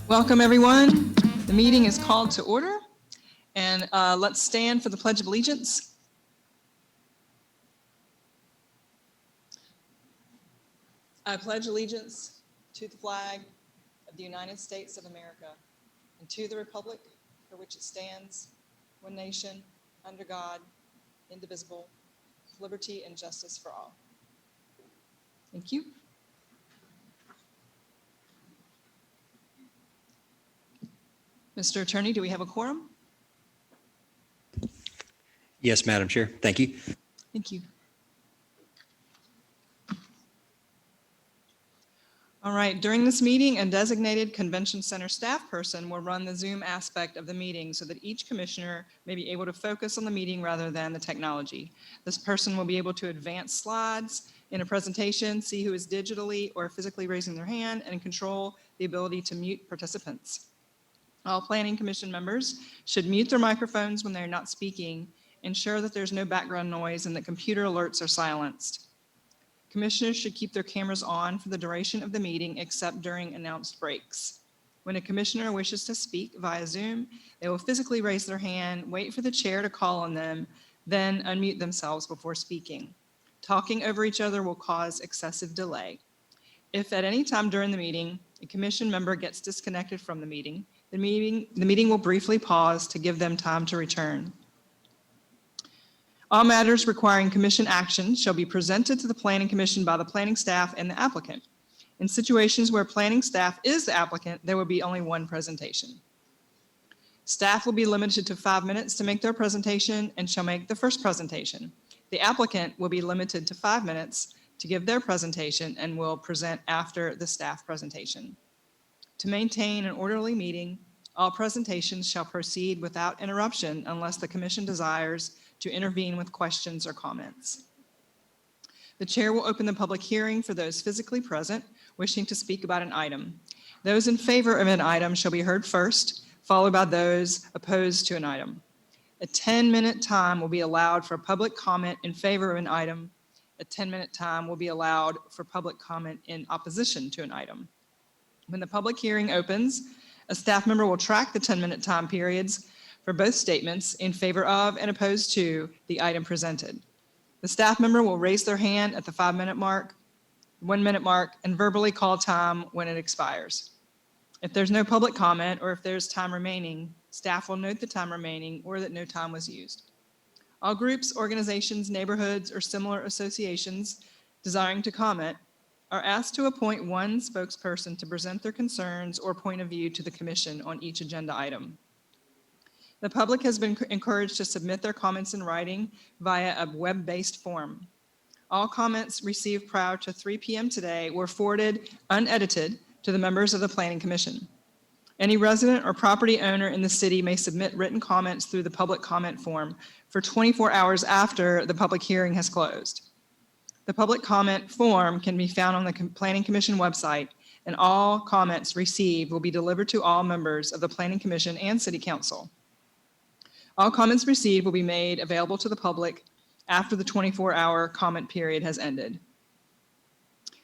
Welcome, everyone. The meeting is called to order, and let's stand for the Pledge of Allegiance. I pledge allegiance to the flag of the United States of America and to the republic for which it stands, one nation, under God, indivisible, with liberty and justice for all. Thank you. Mr. Attorney, do we have a quorum? Yes, Madam Chair. Thank you. Thank you. All right, during this meeting, a designated convention center staff person will run the Zoom aspect of the meeting so that each commissioner may be able to focus on the meeting rather than the technology. This person will be able to advance slides in a presentation, see who is digitally or physically raising their hand, and control the ability to mute participants. All Planning Commission members should mute their microphones when they're not speaking, ensure that there's no background noise, and that computer alerts are silenced. Commissioners should keep their cameras on for the duration of the meeting except during announced breaks. When a commissioner wishes to speak via Zoom, they will physically raise their hand, wait for the chair to call on them, then unmute themselves before speaking. Talking over each other will cause excessive delay. If at any time during the meeting, a commission member gets disconnected from the meeting will briefly pause to give them time to return. All matters requiring commission action shall be presented to the Planning Commission by the planning staff and the applicant. In situations where planning staff is the applicant, there will be only one presentation. Staff will be limited to 5 minutes to make their presentation and shall make the first presentation. The applicant will be limited to 5 minutes to give their presentation and will present after the staff presentation. To maintain an orderly meeting, all presentations shall proceed without interruption unless the commission desires to intervene with questions or comments. The chair will open the public hearing for those physically present wishing to speak about an item. Those in favor of an item shall be heard first, followed by those opposed to an item. A 10-minute time will be allowed for public comment in favor of an item. A 10-minute time will be allowed for public comment in opposition to an item. When the public hearing opens, a staff member will track the 10-minute time periods for both statements in favor of and opposed to the item presented. The staff member will raise their hand at the 5-minute mark, 1-minute mark, and verbally call time when it expires. If there's no public comment or if there's time remaining, staff will note the time remaining or that no time was used. All groups, organizations, neighborhoods, or similar associations desiring to comment are asked to appoint one spokesperson to present their concerns or point of view to the commission on each agenda item. The public has been encouraged to submit their comments in writing via a web-based form. All comments received prior to 3 p.m. today were forwarded unedited to the members of the Planning Commission. Any resident or property owner in the city may submit written comments through the public comment form for 24 hours after the public hearing has closed. The public comment form can be found on the Planning Commission website, and all comments received will be delivered to all members of the Planning Commission and City Council. All comments received will be made available to the public after the 24-hour comment period has ended.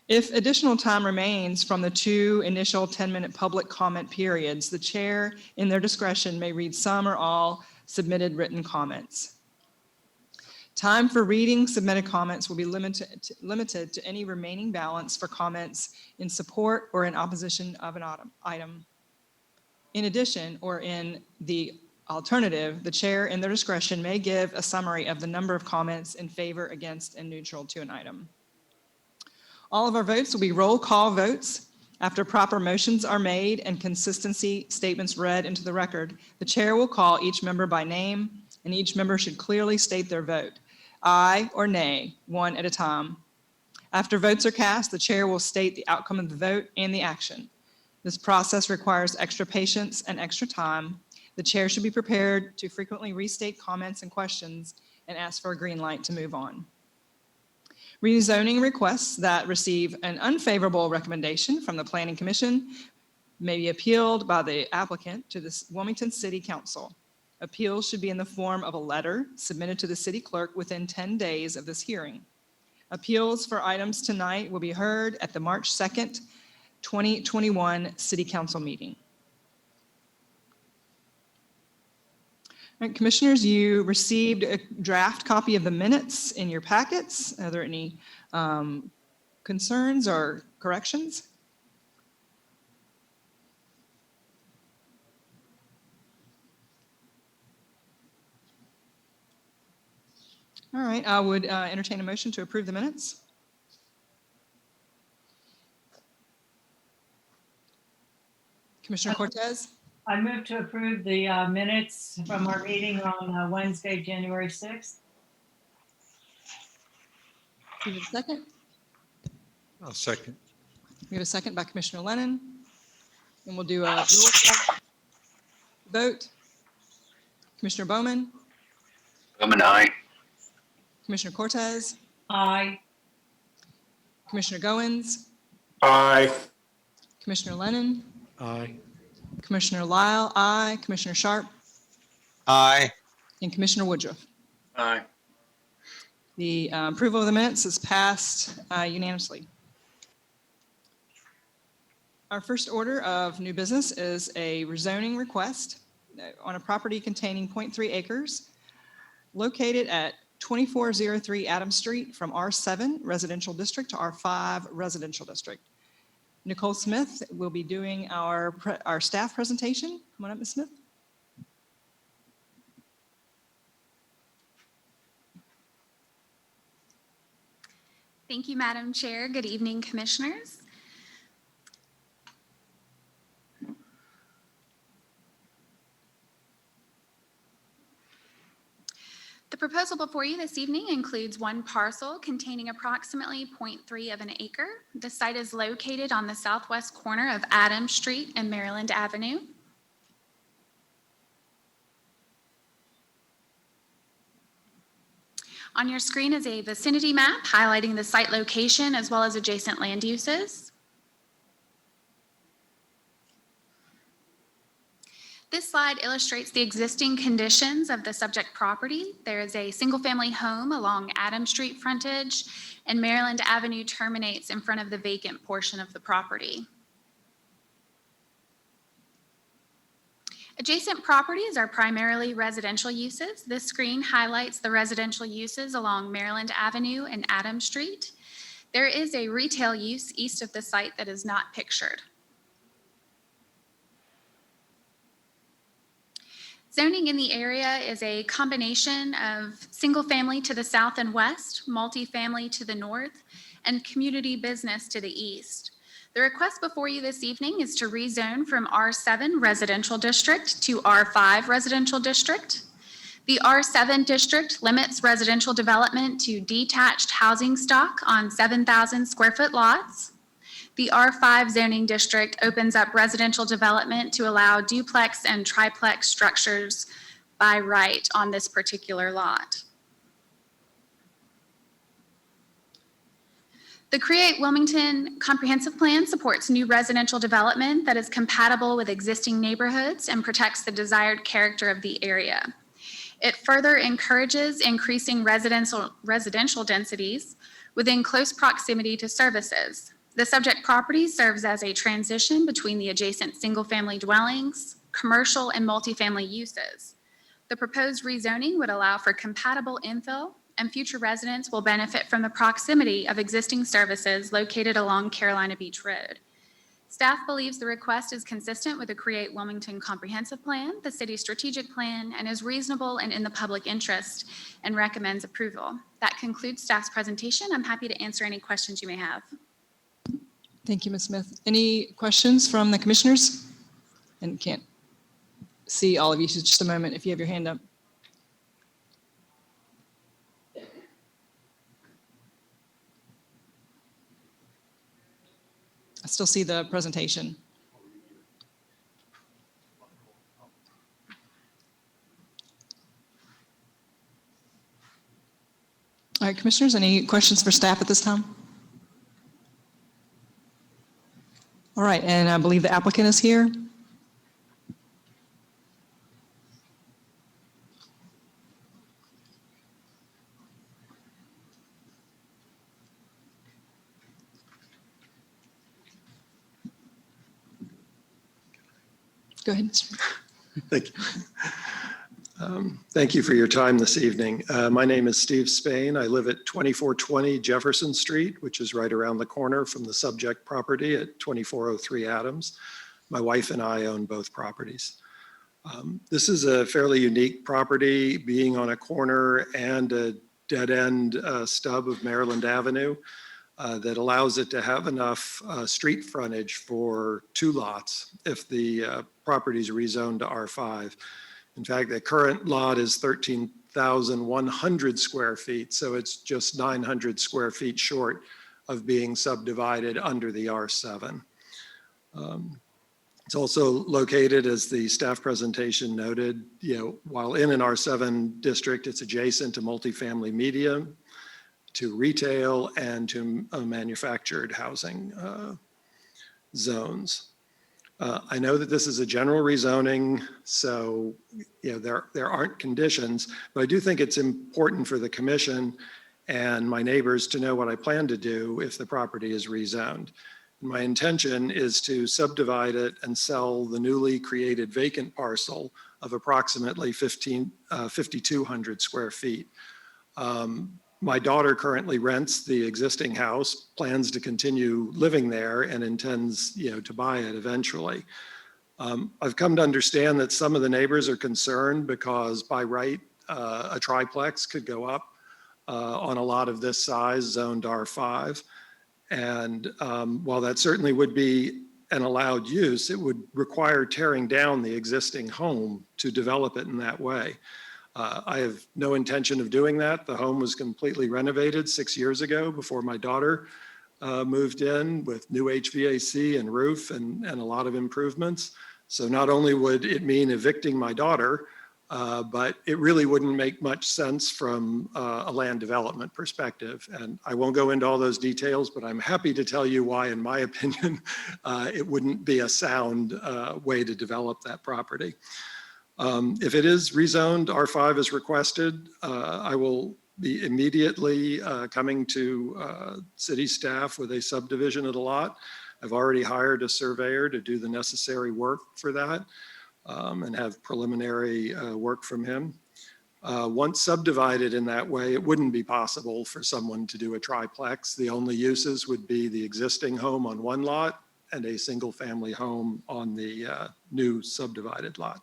If additional time remains from the 2 initial 10-minute public comment periods, the chair, in their discretion, may read some or all submitted written comments. Time for reading submitted comments will be limited to any remaining balance for comments in support or in opposition of an item. In addition, or in the alternative, the chair, in their discretion, may give a summary of the number of comments in favor, against, and neutral to an item. All of our votes will be roll call votes. After proper motions are made and consistency statements read into the record, the chair will call each member by name, and each member should clearly state their vote, aye or nay, one at a time. After votes are cast, the chair will state the outcome of the vote and the action. This process requires extra patience and extra time. The chair should be prepared to frequently restate comments and questions and ask for a green light to move on. Rezoning requests that receive an unfavorable recommendation from the Planning Commission may be appealed by the applicant to the Wilmington City Council. Appeals should be in the form of a letter submitted to the city clerk within 10 days of this hearing. Appeals for items tonight will be heard at the March 2nd, 2021 City Council meeting. All right, Commissioners, you received a draft copy of the minutes in your packets. Are there any concerns or corrections? All right, I would entertain a motion to approve the minutes. Commissioner Cortez, I move to approve the minutes from our meeting on Wednesday, January 6th. do you have a second? I'll second. We have a second by Commissioner Lennon. And we'll do a roll call vote. Commissioner Bowman, Bowman, aye. Commissioner Cortez, Aye. Commissioner Goins, Aye. Commissioner Lennon, Aye. Commissioner Lyle, aye. Commissioner Sharp, Aye. and Commissioner Woodruff. Aye. The approval of the minutes is passed unanimously. Our first order of new business is a rezoning request on a property containing 0.3 acres located at 2403 Adams Street from R7 Residential District to R5 Residential District. Nicole Smith will be doing our staff presentation. Come on up, Ms. Smith. Thank you, Madam Chair. Good evening, Commissioners. The proposal before you this evening includes one parcel containing approximately 0.3 of an acre. The site is located on the southwest corner of Adams Street and Maryland Avenue. On your screen is a vicinity map highlighting the site location as well as adjacent land uses. This slide illustrates the existing conditions of the subject property. There is a single-family home along Adams Street frontage, and Maryland Avenue terminates in front of the vacant portion of the property. Adjacent properties are primarily residential uses. This screen highlights the residential uses along Maryland Avenue and Adams Street. There is a retail use east of the site that is not pictured. Zoning in the area is a combination of single family to the south and west, multifamily to the north, and community business to the east. The request before you this evening is to rezone from R7 Residential District to R5 Residential District. The R7 district limits residential development to detached housing stock on 7,000 square foot lots. The R5 zoning district opens up residential development to allow duplex and triplex structures by right on this particular lot. The Create Wilmington Comprehensive Plan supports new residential development that is compatible with existing neighborhoods and protects the desired character of the area. It further encourages increasing residential densities within close proximity to services. The subject property serves as a transition between the adjacent single-family dwellings, commercial, and multifamily uses. The proposed rezoning would allow for compatible infill, and future residents will benefit from the proximity of existing services located along Carolina Beach Road. Staff believes the request is consistent with the Create Wilmington Comprehensive Plan, the city's strategic plan, and is reasonable and in the public interest, and recommends approval. That concludes staff's presentation. I'm happy to answer any questions you may have. Thank you, Ms. Smith. Any questions from the commissioners? And can't see all of you, so just a moment if you have your hand up. I still see the presentation. All right, commissioners, any questions for staff at this time? All right, and I believe the applicant is here. Go ahead. Thank you. Thank you for your time this evening. My name is Steve Spain. I live at 2420 Jefferson Street, which is right around the corner from the subject property at 2403 Adams. My wife and I own both properties. This is a fairly unique property, being on a corner and a dead-end stub of Maryland Avenue that allows it to have enough street frontage for 2 lots if the property is rezoned to R5. In fact, the current lot is 13,100 square feet, so it's just 900 square feet short of being subdivided under the R7. It's also located, as the staff presentation noted, while in an R7 district, it's adjacent to multifamily media, to retail, and to manufactured housing zones. I know that this is a general rezoning, so there aren't conditions, but I do think it's important for the commission and my neighbors to know what I plan to do if the property is rezoned. My intention is to subdivide it and sell the newly created vacant parcel of approximately 5,200 square feet. My daughter currently rents the existing house, plans to continue living there, and intends, to buy it eventually. I've come to understand that some of the neighbors are concerned because by right, a triplex could go up on a lot of this size, zoned R5. And while that certainly would be an allowed use, it would require tearing down the existing home to develop it in that way. I have no intention of doing that. The home was completely renovated 6 years ago before my daughter moved in with new HVAC and roof and a lot of improvements. So not only would it mean evicting my daughter, but it really wouldn't make much sense from a land development perspective. And I won't go into all those details, but I'm happy to tell you why, in my opinion, it wouldn't be a sound way to develop that property. If it is rezoned, R5 is requested, I will be immediately coming to city staff with a subdivision of the lot. I've already hired a surveyor to do the necessary work for that and have preliminary work from him. Once subdivided in that way, it wouldn't be possible for someone to do a triplex. The only uses would be the existing home on one lot and a single family home on the new subdivided lot.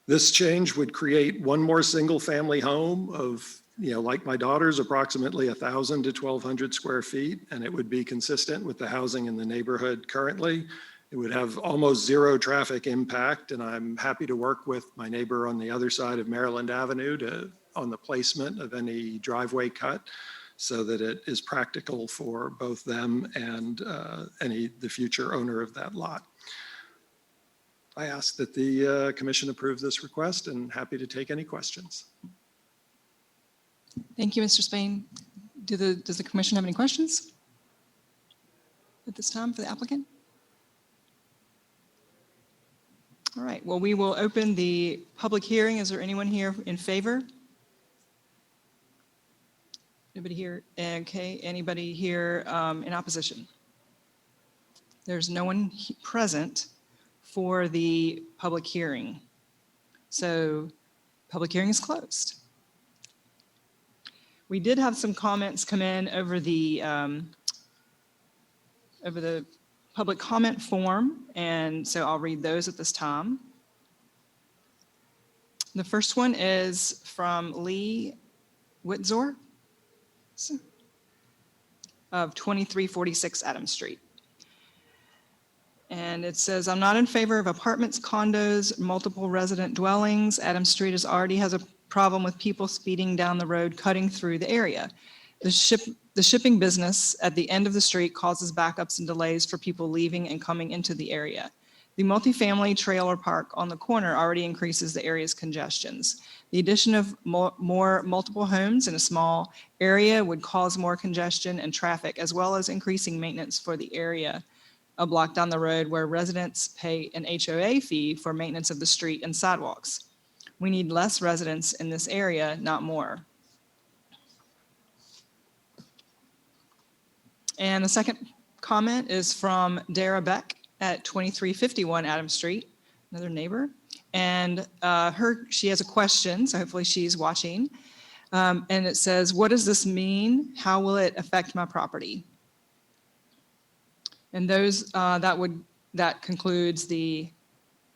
This change would create one more single family home of, like my daughter's, approximately 1,000 to 1,200 square feet, and it would be consistent with the housing in the neighborhood currently. It would have almost zero traffic impact, and I'm happy to work with my neighbor on the other side of Maryland Avenue on the placement of any driveway cut so that it is practical for both them and the future owner of that lot. I ask that the commission approve this request, and happy to take any questions. Thank you, Mr. Spain. Does the commission have any questions at this time for the applicant? All right, well, we will open the public hearing. Is there anyone here in favor? Anybody here? Okay, anybody here in opposition? There's no one present for the public hearing. So public hearing is closed. We did have some comments come in over the public comment form, and so I'll read those at this time. The first one is from Lee Witzor of 2346 Adams Street. And it says, I'm not in favor of apartments, condos, multiple resident dwellings. Adams Street already has a problem with people speeding down the road, cutting through the area. The shipping business at the end of the street causes backups and delays for people leaving and coming into the area. The multifamily trailer park on the corner already increases the area's congestions. The addition of more multiple homes in a small area would cause more congestion and traffic, as well as increasing maintenance for the area a block down the road where residents pay an HOA fee for maintenance of the street and sidewalks. We need less residents in this area, not more. And the second comment is from Dara Beck at 2351 Adams Street, another neighbor. And she has a question, so hopefully she's watching. And it says, what does this mean? How will it affect my property? And that concludes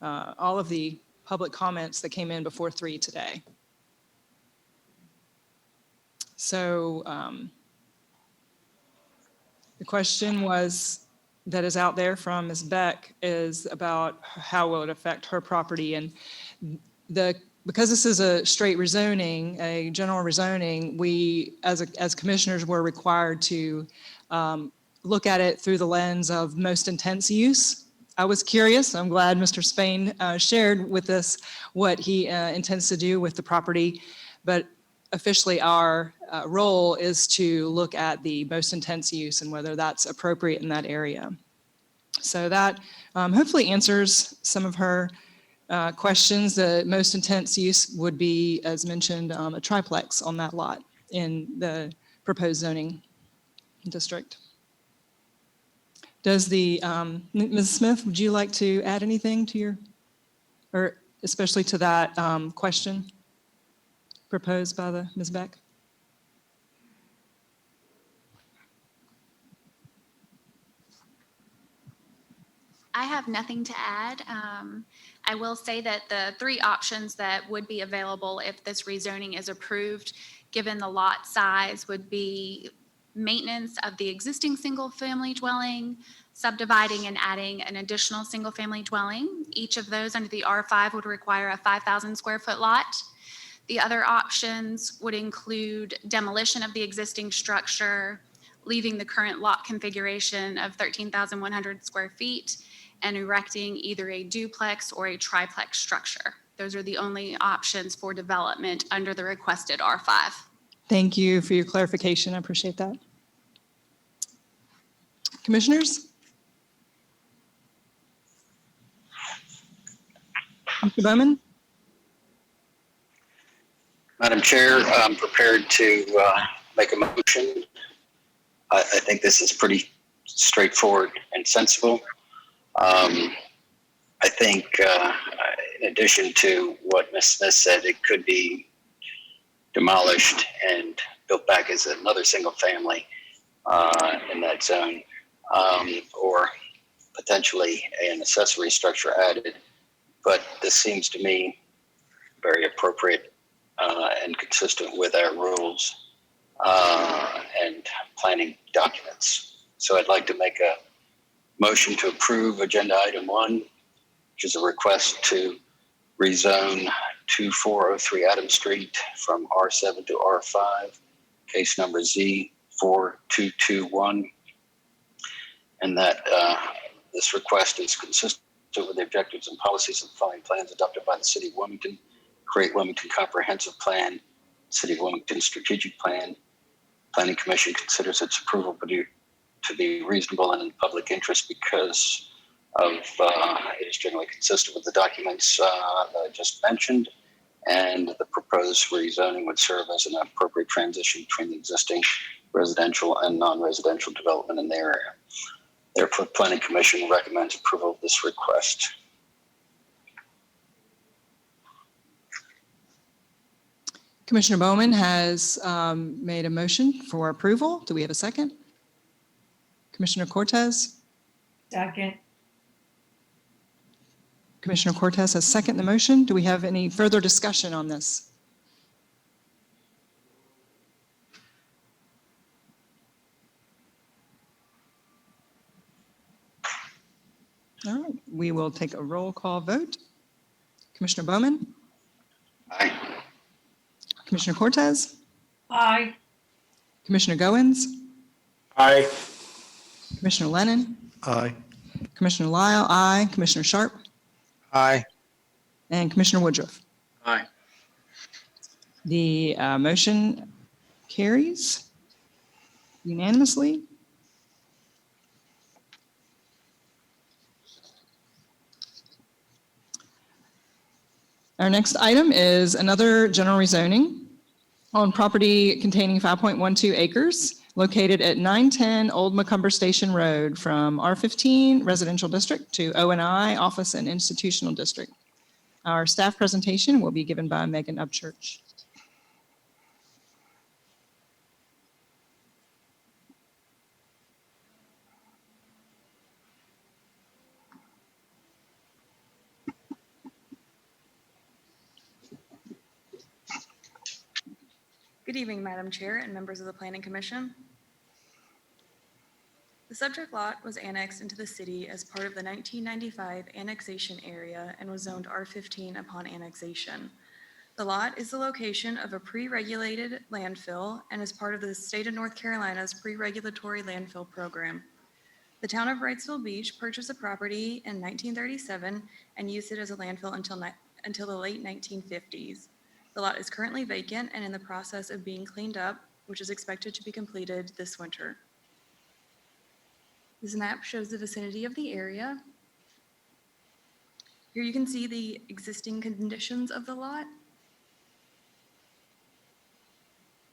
all of the public comments that came in before 3 today. So the question that is out there from Ms. Beck is about how will it affect her property. And because this is a straight rezoning, a general rezoning, we as commissioners were required to look at it through the lens of most intense use. I was curious. I'm glad Mr. Spain shared with us what he intends to do with the property. But officially, our role is to look at the most intense use and whether that's appropriate in that area. So that hopefully answers some of her questions. The most intense use would be, as mentioned, a triplex on that lot in the proposed zoning district. Does Ms. Smith, would you like to add anything to or especially to that question proposed by Ms. Beck? I have nothing to add. I will say that the 3 options that would be available if this rezoning is approved, given the lot size, would be maintenance of the existing single-family dwelling, subdividing and adding an additional single-family dwelling. Each of those under the R5 would require a 5,000 square foot lot. The other options would include demolition of the existing structure, leaving the current lot configuration of 13,100 square feet, and erecting either a duplex or a triplex structure. Those are the only options for development under the requested R5. Thank you for your clarification. I appreciate that. Commissioners? Mr. Bowman? Madam Chair, I'm prepared to make a motion. I think this is pretty straightforward and sensible. I think in addition to what Ms. Smith said, it could be demolished and built back as another single family in that zone, or potentially an accessory structure added. But this seems to me very appropriate and consistent with our rules and planning documents. So I'd like to make a motion to approve agenda item 1, which is a request to rezone 2403 Adams Street from R7 to R5, case number Z4221. And that this request is consistent with the objectives and policies of the following plans adopted by the City of Wilmington: Create Wilmington Comprehensive Plan, City of Wilmington Strategic Plan. Planning Commission considers its approval to be reasonable and in public interest because of it is generally consistent with the documents that I just mentioned, and the proposed rezoning would serve as an appropriate transition between the existing residential and non-residential development in the area. Therefore, Planning Commission recommends approval of this request. Commissioner Bowman has made a motion for approval. Do we have a second? Commissioner Cortez? Second. Commissioner Cortez has seconded the motion. Do we have any further discussion on this? All right, we will take a roll call vote. Commissioner Bowman? Aye. Commissioner Cortez? Aye. Commissioner Goins? Aye. Commissioner Lennon? Aye. Commissioner Lyle? Aye. Commissioner Sharp? Aye. And Commissioner Woodruff? Aye. The motion carries unanimously. Our next item is another general rezoning on property containing 5.12 acres located at 910 Old Macomber Station Road from R15 Residential District to O&I Office and Institutional District. Our staff presentation will be given by Megan Upchurch. Good evening, Madam Chair and members of the Planning Commission. The subject lot was annexed into the city as part of the 1995 annexation area and was zoned R15 upon annexation. The lot is the location of a pre-regulated landfill and is part of the state of North Carolina's pre-regulatory landfill program. The town of Wrightsville Beach purchased the property in 1937 and used it as a landfill until the late 1950s. The lot is currently vacant and in the process of being cleaned up, which is expected to be completed this winter. This map shows the vicinity of the area. Here you can see the existing conditions of the lot.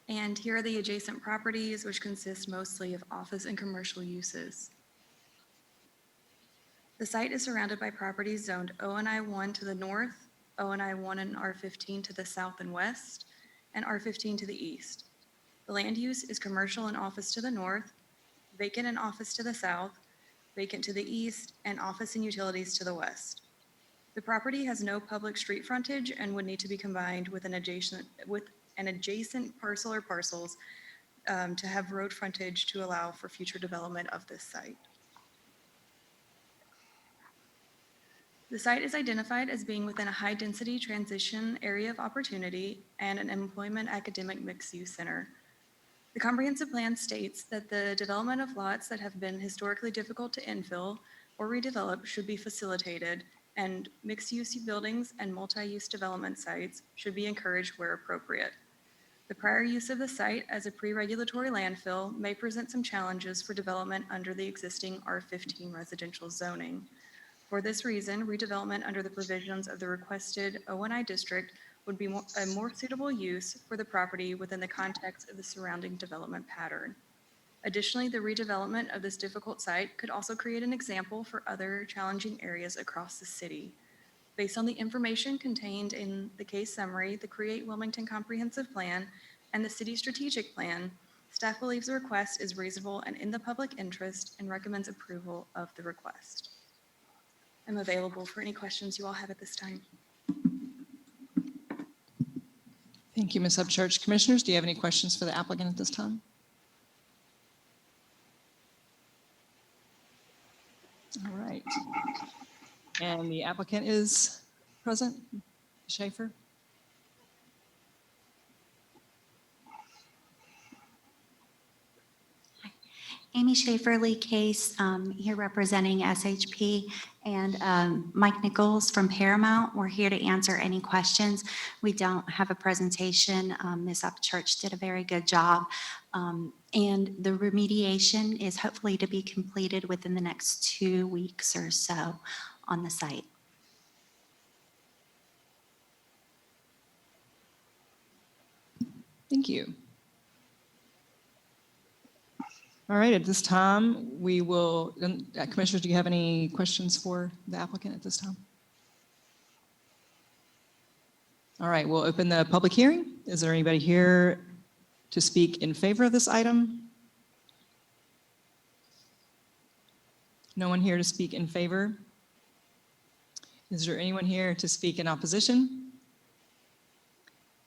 And here are the adjacent properties, which consist mostly of office and commercial uses. The site is surrounded by properties zoned O&I 1 to the north, O&I 1 and R15 to the south and west, and R15 to the east. The land use is commercial and office to the north, vacant and office to the south, vacant to the east, and office and utilities to the west. The property has no public street frontage and would need to be combined with an adjacent parcel or parcels to have road frontage to allow for future development of this site. The site is identified as being within a high-density transition area of opportunity and an employment academic mixed-use center. The comprehensive plan states that the development of lots that have been historically difficult to infill or redevelop should be facilitated, and mixed-use buildings and multi-use development sites should be encouraged where appropriate. The prior use of the site as a pre-regulatory landfill may present some challenges for development under the existing R15 residential zoning. For this reason, redevelopment under the provisions of the requested O&I district would be a more suitable use for the property within the context of the surrounding development pattern. Additionally, the redevelopment of this difficult site could also create an example for other challenging areas across the city. Based on the information contained in the case summary, the Create Wilmington Comprehensive Plan, and the City Strategic Plan, staff believes the request is reasonable and in the public interest and recommends approval of the request. I'm available for any questions you all have at this time. Thank you, Ms. Upchurch. Commissioners, do you have any questions for the applicant at this time? All right. And the applicant is present, Schaefer? Amy Schaefer, Lee Case, here representing SHP, and Mike Nichols from Paramount. We're here to answer any questions. We don't have a presentation. Ms. Upchurch did a very good job. And the remediation is hopefully to be completed within the next 2 weeks or so on the site. Thank you. All right, at this time, we will, Commissioners, do you have any questions for the applicant at this time? All right, we'll open the public hearing. Is there anybody here to speak in favor of this item? No one here to speak in favor? Is there anyone here to speak in opposition?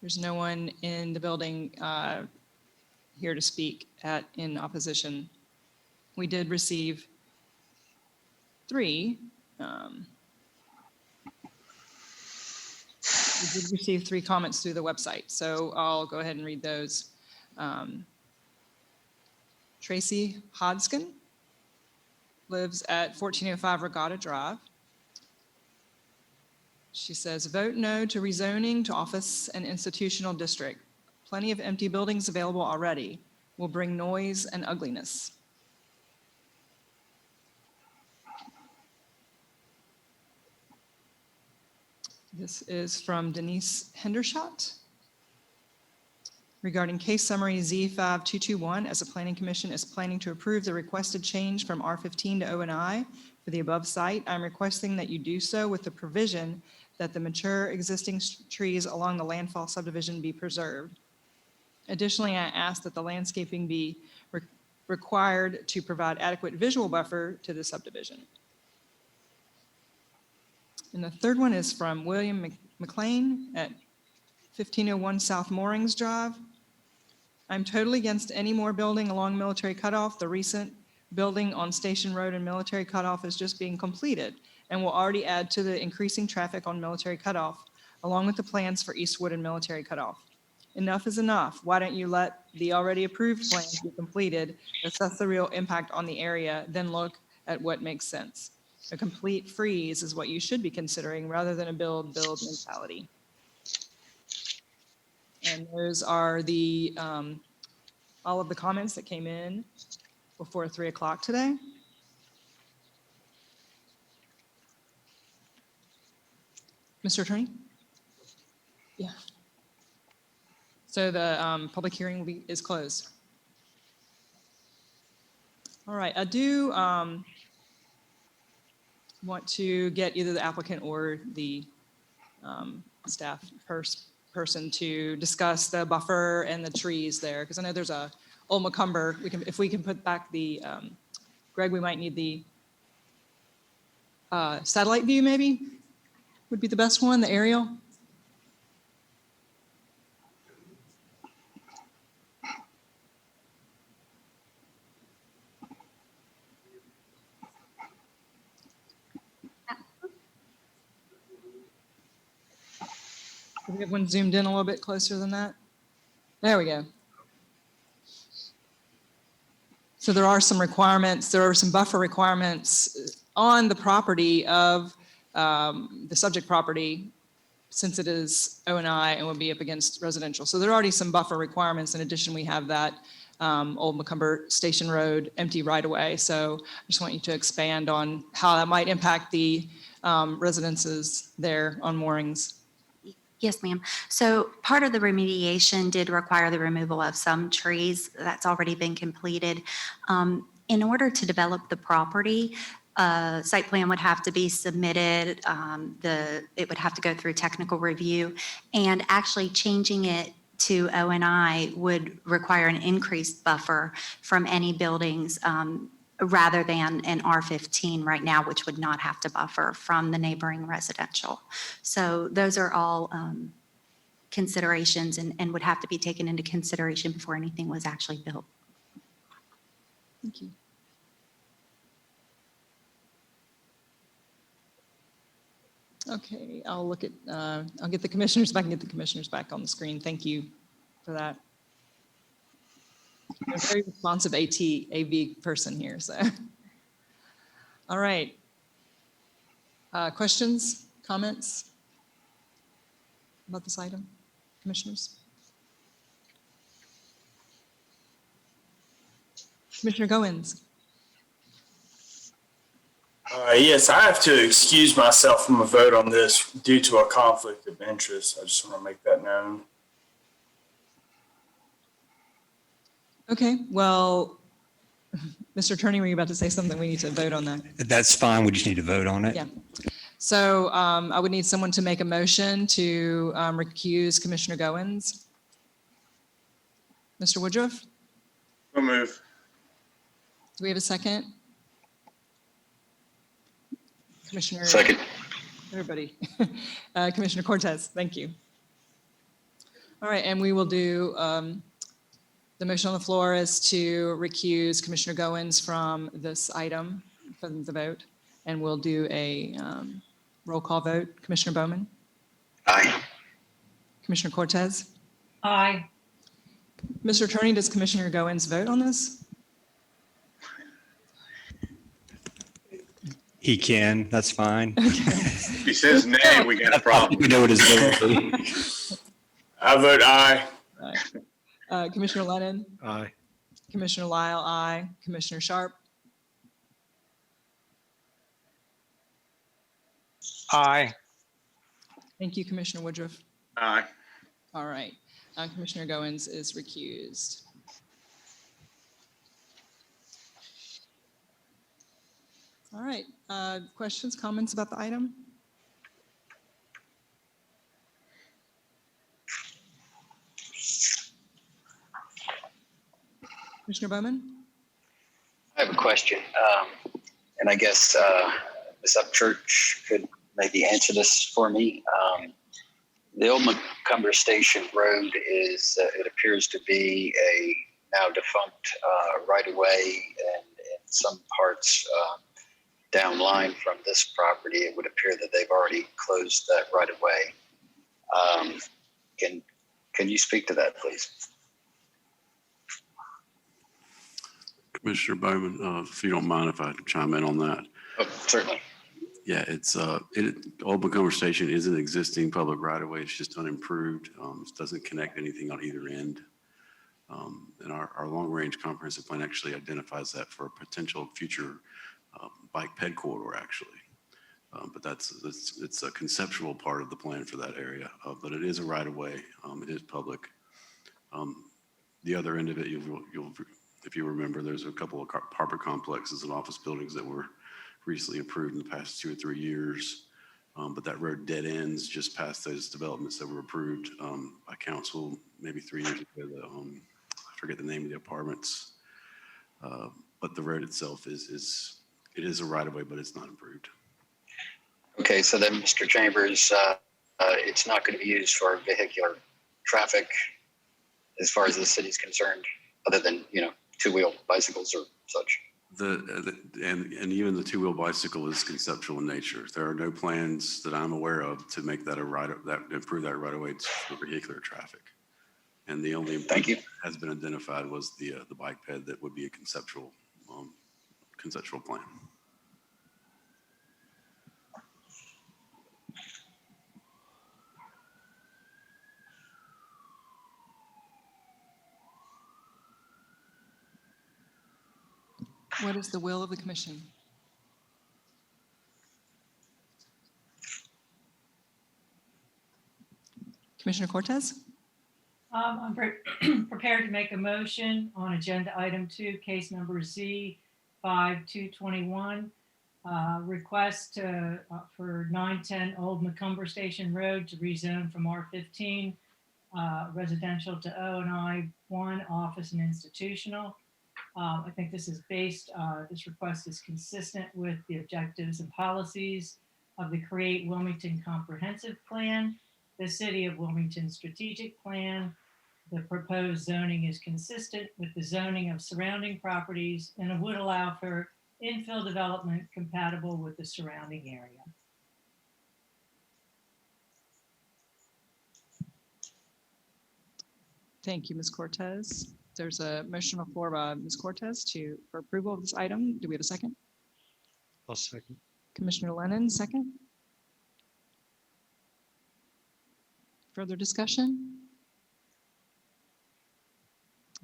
There's no one in the building here to speak in opposition. We did receive 3. We did receive 3 comments through the website, so I'll go ahead and read those. Tracy Hodgkin lives at 1405 Regatta Drive. She says, vote no to rezoning to office and institutional district. Plenty of empty buildings available already. Will bring noise and ugliness. This is from Denise Hendershot. regarding case summary Z5221, as the Planning Commission is planning to approve the requested change from R15 to O&I for the above site, I'm requesting that you do so with the provision that the mature existing trees along the landfall subdivision be preserved. Additionally, I ask that the landscaping be required to provide adequate visual buffer to the subdivision. And the third one is from William McLean at 1501 South Moorings Drive. I'm totally against any more building along Military Cutoff. The recent building on Station Road and Military Cutoff is just being completed and will already add to the increasing traffic on Military Cutoff, along with the plans for Eastwood and Military Cutoff. Enough is enough. Why don't you let the already approved plans be completed, assess the real impact on the area, then look at what makes sense. A complete freeze is what you should be considering rather than a build mentality. And those are the all of the comments that came in before 3 o'clock today. Mr. Attorney? Yeah. So the public hearing is closed. All right, I do want to get either the applicant or the staff person to discuss the buffer and the trees there, because I know there's a old Macomber. If we can put back the, Greg, we might need the satellite view maybe, would be the best one, the aerial. Can we get one zoomed in a little bit closer than that? There we go. So there are some requirements, there are some buffer requirements on the property of the subject property, since it is O&I and would be up against residential. So there are already some buffer requirements. In addition, we have that old Macomber Station Road empty right away. So I just want you to expand on how that might impact the residences there on moorings. Yes, ma'am. So part of the remediation did require the removal of some trees. That's already been completed. In order to develop the property, site plan would have to be submitted. It would have to go through technical review, and actually changing it to O&I would require an increased buffer from any buildings rather than an R15 right now, which would not have to buffer from the neighboring residential. So those are all considerations and would have to be taken into consideration before anything was actually built. Thank you. Okay, I'll look at, I'll get the commissioners, if I can get the commissioners back on the screen. Thank you for that. I'm a very responsive AV person here, so. All right. Questions, comments about this item, commissioners? Commissioner Goins. Yes, I have to excuse myself from a vote on this due to a conflict of interest. I just want to make that known. Okay, well, Mr. Attorney, were you about to say something? We need to vote on that. That's fine. We just need to vote on it. Yeah. So I would need someone to make a motion to recuse Commissioner Goins. Mr. Woodruff, We'll move. do we have a second? Commissioner. Second. Everybody. Commissioner Cortez, thank you. All right, and we will do, the motion on the floor is to recuse Commissioner Goins from this item, from the vote, and we'll do a roll call vote. Commissioner Bowman? Aye. Commissioner Cortez? Aye. Mr. Attorney, does Commissioner Goins vote on this? He can, that's fine. If he says nay, we got a problem. You know what his vote will be. I vote aye. Aye. Commissioner Lennon? Aye. Commissioner Lyle, aye. Commissioner Sharp? Aye. Thank you, Commissioner Woodruff. Aye. All right. Commissioner Goins is recused. All right, questions, comments about the item? Commissioner Bowman? I have a question, and I guess Ms. Upchurch could maybe answer this for me. The old Macomber Station Road is, it appears to be a now defunct right-of-way, and in some parts downline from this property, it would appear that they've already closed that right-of-way. Can you speak to that, please? Commissioner Bowman, if you don't mind if I chime in on that. Oh, certainly. Yeah, Old Macomber Station is an existing public right of way. It's just unimproved. It doesn't connect anything on either end. And our long range comprehensive plan actually identifies that for a potential future bike ped corridor actually. But it's a conceptual part of the plan for that area, but it is a right of way. It is public. The other end of it, if you remember, there's a couple of apartment complexes and office buildings that were recently approved in the past 2 or 3 years. But that road dead ends just past those developments that were approved by council maybe 3 years ago. I forget the name of the apartments. But the road itself is a right of way, but it's not improved. Okay, so then, Mr. Chambers, it's not going to be used for vehicular traffic as far as the city's concerned, other than, two-wheel bicycles or such. And even the two-wheel bicycle is conceptual in nature. There are no plans that I'm aware of to make that improve that right of way for vehicular traffic. And the only Thank you. that has been identified was the bike ped that would be a conceptual plan. What is the will of the commission? Commissioner Cortez? I'm prepared to make a motion on agenda item 2, case number Z5221. Request for 910 Old Macomber Station Road to rezone from R15 residential to O&I 1 office and institutional. I think this request is consistent with the objectives and policies of the Create Wilmington Comprehensive Plan, the City of Wilmington Strategic Plan. The proposed zoning is consistent with the zoning of surrounding properties and it would allow for infill development compatible with the surrounding area. Thank you, Ms. Cortez. There's a motion on the floor by Ms. Cortez for approval of this item. Do we have a second? I'll second. Commissioner Lennon, second. Further discussion?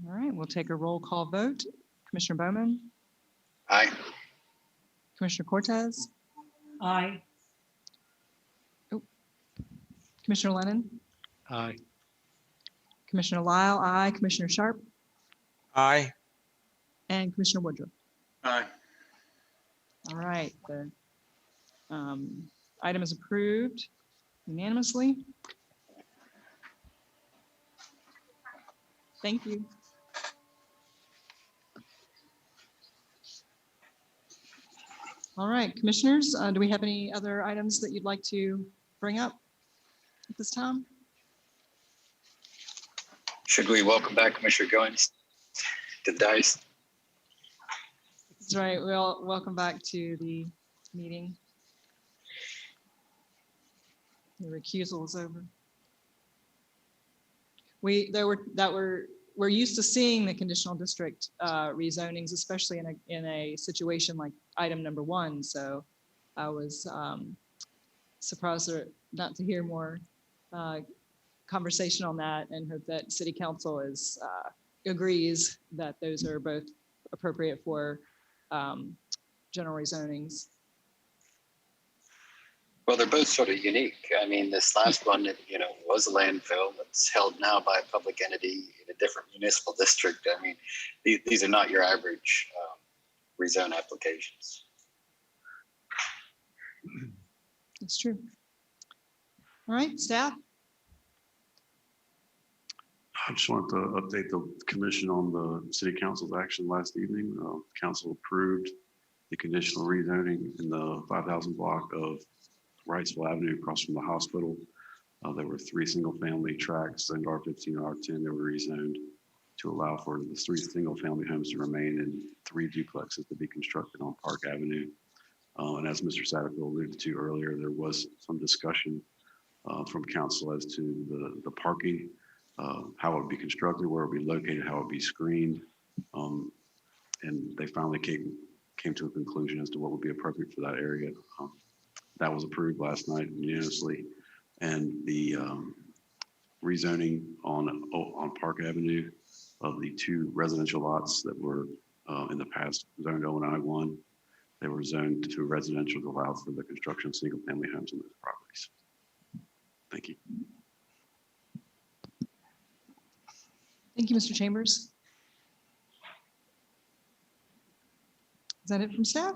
All right, we'll take a roll call vote. Commissioner Bowman? Aye. Commissioner Cortez? Aye. Commissioner Lennon? Aye. Commissioner Lyle, aye. Commissioner Sharp? Aye. And Commissioner Woodruff? Aye. All right, the item is approved unanimously. Thank you. All right, commissioners, do we have any other items that you'd like to bring up at this time? Should we welcome back Commissioner Goins to DICE? That's right. Well, welcome back to the meeting. The recusal is over. We're used to seeing the conditional district rezonings, especially in a situation like item number 1. So I was surprised not to hear more conversation on that, and hope that City Council agrees that those are both appropriate for general rezonings. Well, they're both sort of unique. I mean, this last one, was a landfill that's held now by a public entity in a different municipal district. I mean, these are not your average rezone applications. That's true. All right, staff. I just wanted to update the commission on the city council's action last evening. Council approved the conditional rezoning in the 5,000 block of Wrightsville Avenue across from the hospital. There were 3 single-family tracts and R15 and R10 that were rezoned to allow for the 3 single-family homes to remain and 3 duplexes to be constructed on Park Avenue. And as Mr. Satterfield alluded to earlier, there was some discussion from council as to the parking, how it would be constructed, where it would be located, how it would be screened. And they finally came to a conclusion as to what would be appropriate for that area. That was approved last night unanimously. And the rezoning on Park Avenue of the 2 residential lots that were in the past zoned O&I1, they were zoned to residential to allow for the construction of single-family homes on those properties. Thank you. Thank you, Mr. Chambers. Is that it from staff?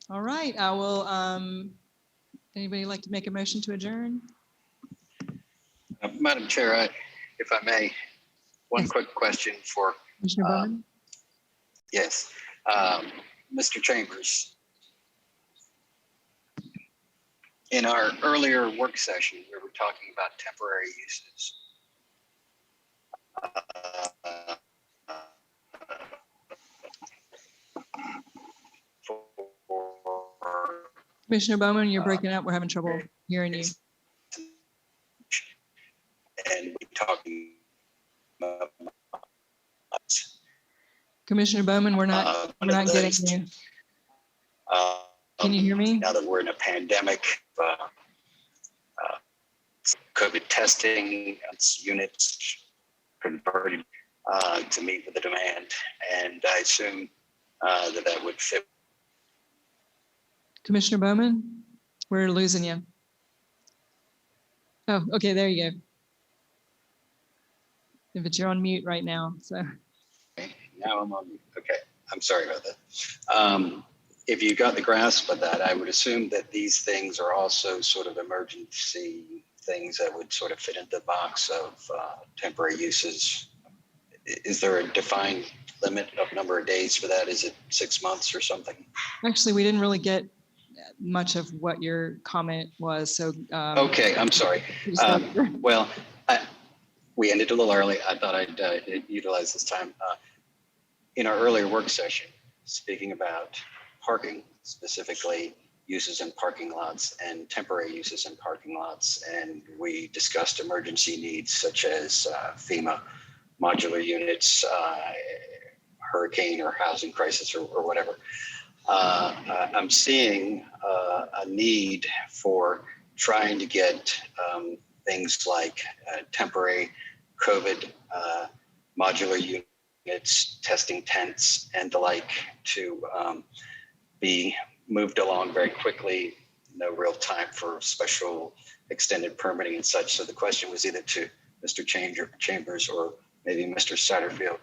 All right, I will, anybody like to make a motion to adjourn? Madam Chair, if I may, one Yes. quick question for, Commissioner Bowman? yes, Mr. Chambers. In our earlier work session, we were talking about temporary uses. For Commissioner Bowman, you're breaking up. We're having trouble hearing you. and we talking about Commissioner Bowman, we're not getting you. Can you hear me? Now that we're in a pandemic, COVID testing units converted to meet with the demand, and I assume that would fit. Commissioner Bowman, we're losing you. Oh, okay, there you go. But you're on mute right now, so. Now I'm on. Okay, I'm sorry about that. If you got the grasp of that, I would assume that these things are also sort of emergency things that would sort of fit into the box of temporary uses. Is there a defined limit of number of days for that? Is it 6 months or something? Actually, we didn't really get much of what your comment was, so. Okay, I'm sorry. Well, we ended a little early. I thought I'd utilize this time. In our earlier work session, speaking about parking, specifically uses in parking lots and temporary uses in parking lots, and we discussed emergency needs such as FEMA modular units, hurricane or housing crisis or whatever. I'm seeing a need for trying to get things like temporary COVID modular units, testing tents, and the like to be moved along very quickly. No real time for special extended permitting and such. So the question was either to Mr. Chambers or maybe Mr. Satterfield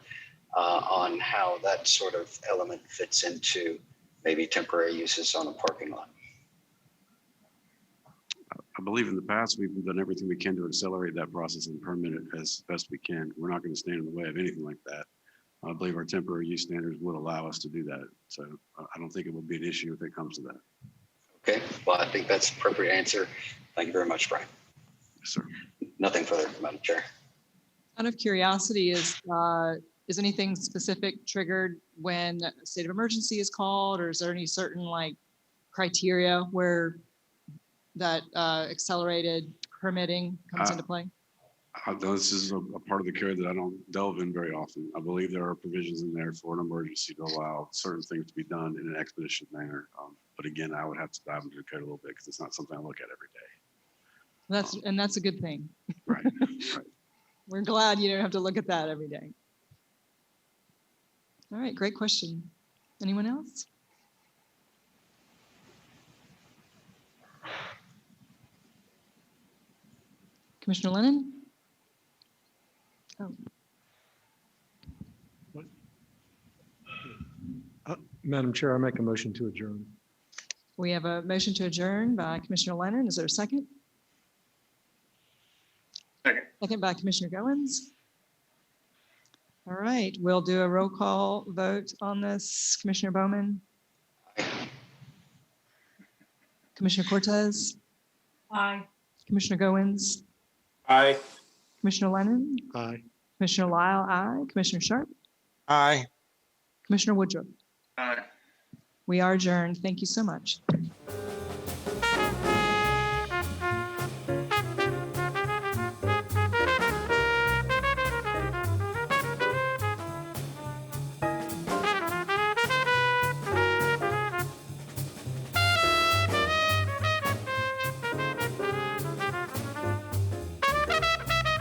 on how that sort of element fits into maybe temporary uses on a parking lot. I believe in the past, we've done everything we can to accelerate that process and permit it as best we can. We're not going to stand in the way of anything like that. I believe our temporary use standards would allow us to do that. So I don't think it will be an issue if it comes to that. Okay, well, I think that's an appropriate answer. Thank you very much, Brian. Yes, sir. Nothing further, Madam Chair. Out of curiosity, is anything specific triggered when a state of emergency is called, or is there any certain like criteria where that accelerated permitting comes into play? This is a part of the code that I don't delve in very often. I believe there are provisions in there for an emergency to allow certain things to be done in an expeditious manner. But again, I would have to dive into the code a little bit because it's not something I look at every day. That's a good thing. Right. Right. We're glad you don't have to look at that every day. All right, great question. Anyone else? Commissioner Lennon? Oh, Madam Chair, I make a motion to adjourn. we have a motion to adjourn by Commissioner Lennon. Is there a second? Second. Second by Commissioner Goins. All right, we'll do a roll call vote on this. Commissioner Bowman? Commissioner Cortez? Aye. Commissioner Goins? Aye. Commissioner Lennon? Aye. Commissioner Lyle, aye. Commissioner Sharp? Aye. Commissioner Woodruff? Aye. We are adjourned. Thank you so much.